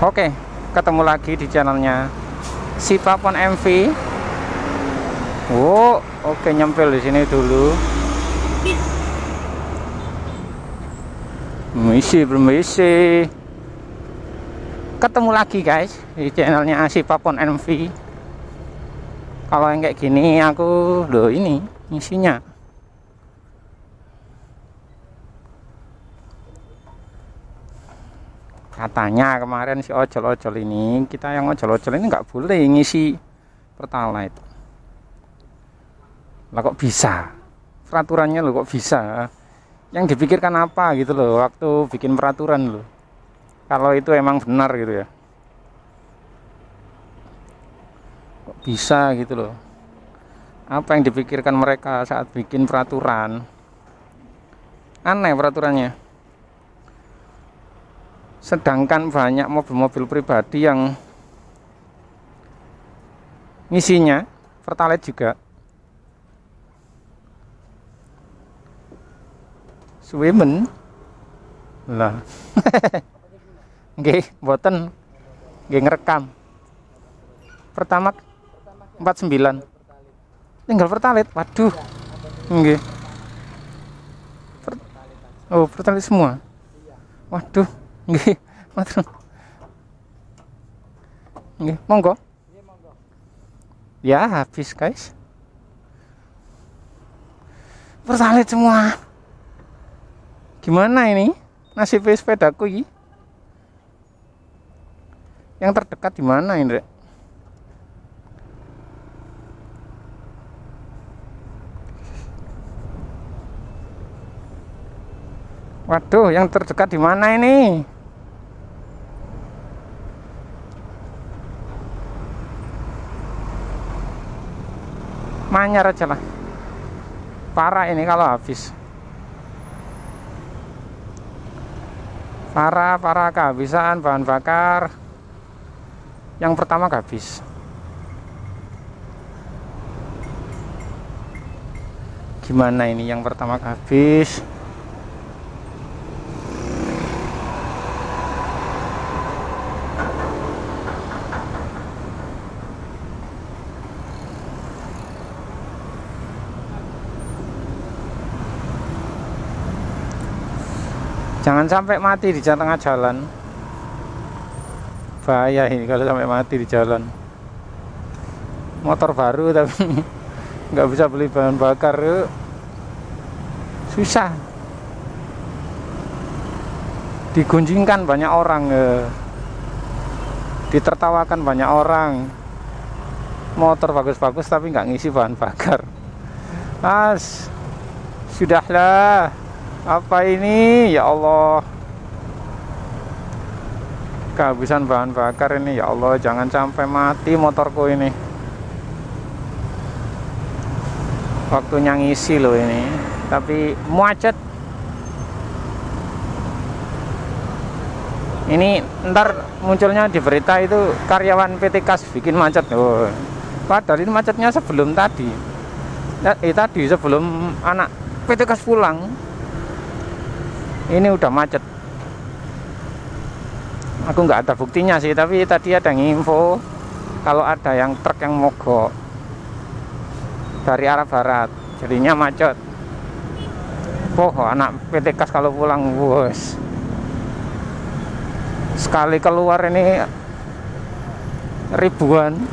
Oke, ketemu lagi di channelnya si Papon MV. Oh, oke, nyempil di sini dulu. Permisi. Ketemu lagi guys di channelnya si Papon MV. Kalau yang kayak gini aku loh ini isinya. Katanya kemarin si ojol-ojol ini, kita yang ojol-ojol ini nggak boleh ngisi pertalite. Lah kok bisa? Peraturannya loh kok bisa? Yang dipikirkan apa gitu loh waktu bikin peraturan loh. Kalau itu emang benar gitu ya. Kok bisa gitu loh? Apa yang dipikirkan mereka saat bikin peraturan? Aneh peraturannya. Sedangkan banyak mobil-mobil pribadi yang ngisinya pertalite juga. Swimen lah. Nggih, mboten. Nggih ngerekam. Pertama 49. Tinggal pertalite. Waduh. Nggih. Oh, pertalite semua. Waduh. Nggih, matur. Nggih, monggo. Ya, habis, guys. Pertalite semua. Gimana ini? Nasib sepedaku ini? Yang terdekat di mana ini, Rek? Waduh, yang terdekat di mana ini? Manyar aja lah. Parah ini kalau habis. Parah kehabisan bahan bakar. Yang pertama habis. Gimana ini yang pertama habis? Jangan sampai mati di tengah jalan. Bahaya ini kalau sampai mati di jalan. Motor baru tapi nggak bisa beli bahan bakar, susah. Digunjingkan banyak orang, ditertawakan banyak orang. Motor bagus-bagus tapi nggak ngisi bahan bakar. Sudahlah. Apa ini ya Allah, kehabisan bahan bakar ini ya Allah, jangan sampai mati motorku ini. Waktunya ngisi loh ini, tapi macet. Ini ntar munculnya di berita itu karyawan PT Kas bikin macet. Oh, padahal ini macetnya sebelum tadi. Tadi sebelum anak PT Kas pulang. Ini udah macet. Aku nggak ada buktinya sih, tapi tadi ada info kalau ada yang truk yang mogok dari arah barat, jadinya macet. Anak PT Kas kalau pulang, bos, sekali keluar ini ribuan,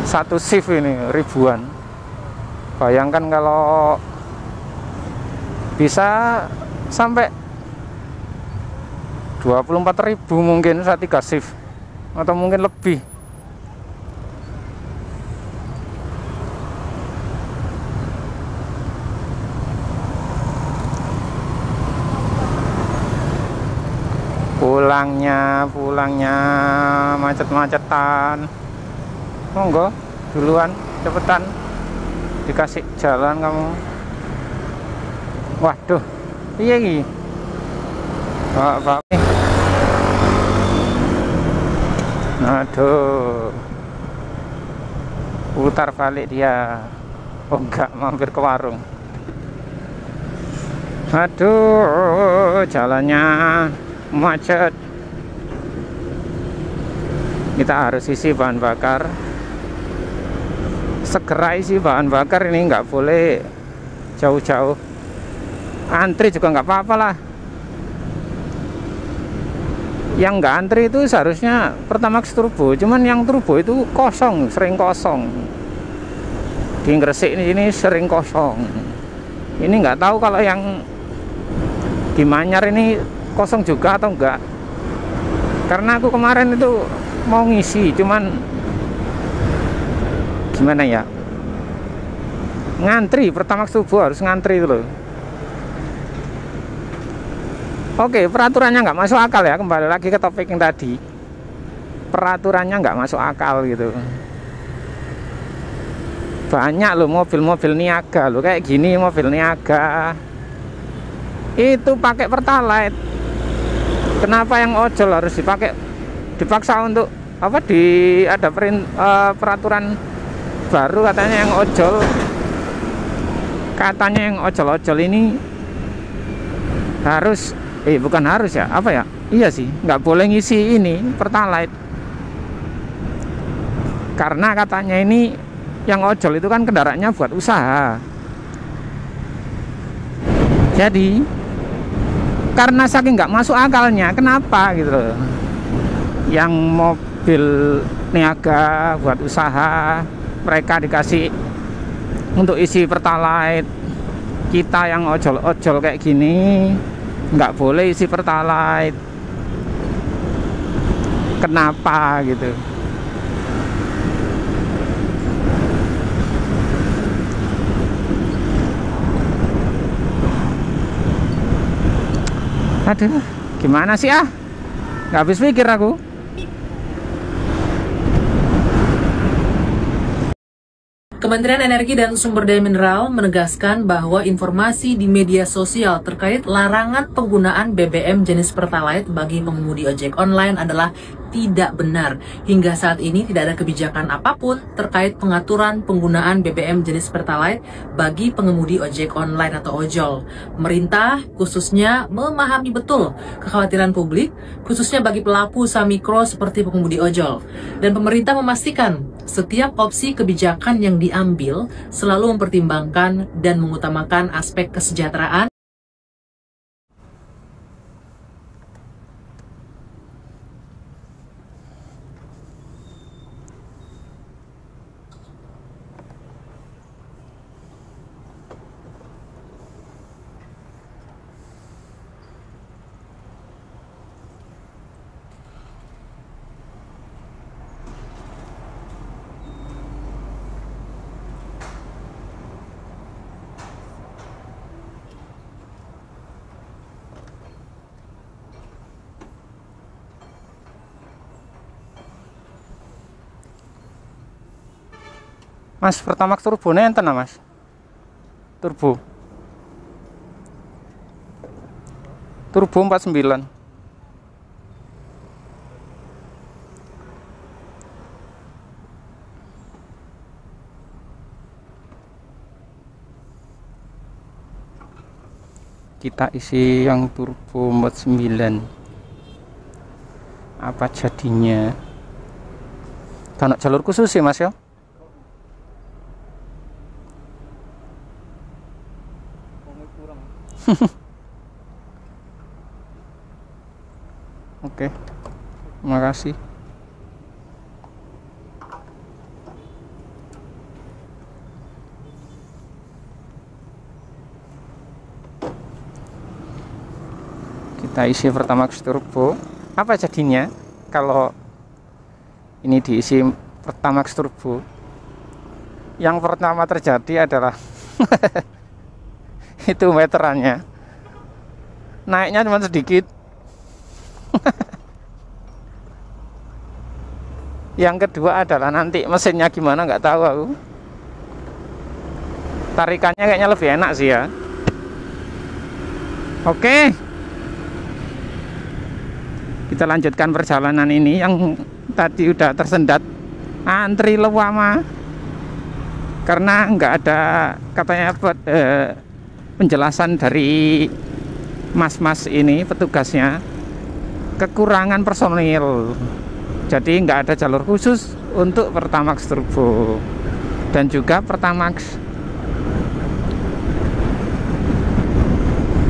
satu shift ini ribuan. Bayangkan kalau bisa sampai 24.000 mungkin saat 3 shift atau mungkin lebih. Pulangnya macet-macetan. Monggo duluan, cepetan, dikasih jalan kamu. Waduh, iya iki. Pak. Aduh. Putar balik dia. Oh enggak, mampir ke warung. Aduh, jalannya macet. kita harus isi bahan bakar, segera isi bahan bakar ini, nggak boleh jauh-jauh. Antri juga nggak apa-apa lah. Yang nggak antri itu seharusnya Pertamax Turbo, cuman yang turbo itu kosong, sering kosong. Di Gresik ini sering kosong. Ini nggak tahu kalau yang di Manyar ini kosong juga atau enggak. Karena aku kemarin itu mau ngisi, cuman gimana ya, ngantri. Pertamax Turbo harus ngantri itu loh. Oke, peraturannya nggak masuk akal ya. Kembali lagi ke topik yang tadi, peraturannya nggak masuk akal gitu. Banyak loh mobil-mobil niaga loh, kayak gini mobil niaga itu pakai Pertalite. Kenapa yang ojol harus dipaksa untuk apa? Ada peraturan baru katanya yang ojol, ojol ini harus bukan harus ya, apa ya, iya sih, nggak boleh ngisi ini Pertalite, karena katanya ini yang ojol itu kan kendaraannya buat usaha. Jadi karena saking nggak masuk akalnya, kenapa gitu loh, yang mobil niaga buat usaha mereka dikasih untuk isi Pertalite, kita yang ojol-ojol kayak gini nggak boleh isi Pertalite. Kenapa gitu? Aduh, gimana sih nggak habis pikir aku. Kementerian Energi dan Sumber Daya Mineral menegaskan bahwa informasi di media sosial terkait larangan penggunaan BBM jenis Pertalite bagi pengemudi ojek online adalah tidak benar. Hingga saat ini tidak ada kebijakan apapun terkait pengaturan penggunaan BBM jenis Pertalite bagi pengemudi ojek online atau ojol. Pemerintah khususnya memahami betul kekhawatiran publik, khususnya bagi pelaku usaha mikro seperti pengemudi ojol. Dan pemerintah memastikan setiap opsi kebijakan yang diambil selalu mempertimbangkan dan mengutamakan aspek kesejahteraan. Mas, Pertamax Turbo enten Mas? Turbo 49. Kita isi yang turbo 49. Apa jadinya? Kan jalur khusus sih Mas ya? Oke, terima kasih. Kita isi Pertamax Turbo. Apa jadinya kalau ini diisi Pertamax Turbo? Yang pertama terjadi adalah itu meterannya naiknya cuma sedikit. Yang kedua adalah nanti mesinnya gimana nggak tahu aku. Tarikannya kayaknya lebih enak sih ya. Oke, kita lanjutkan perjalanan ini yang tadi udah tersendat antri lama karena nggak ada katanya penjelasan dari mas-mas ini petugasnya, kekurangan personil. Jadi nggak ada jalur khusus untuk Pertamax Turbo dan juga Pertamax.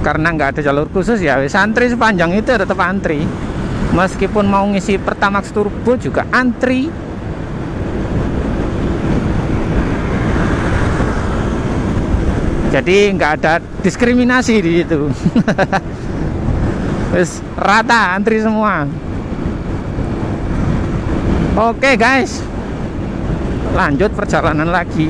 Karena nggak ada jalur khusus ya wis antri sepanjang itu, tetap antri. Meskipun mau ngisi Pertamax Turbo juga antri. Jadi nggak ada diskriminasi di situ. Wis rata antri semua. Oke guys, lanjut perjalanan lagi.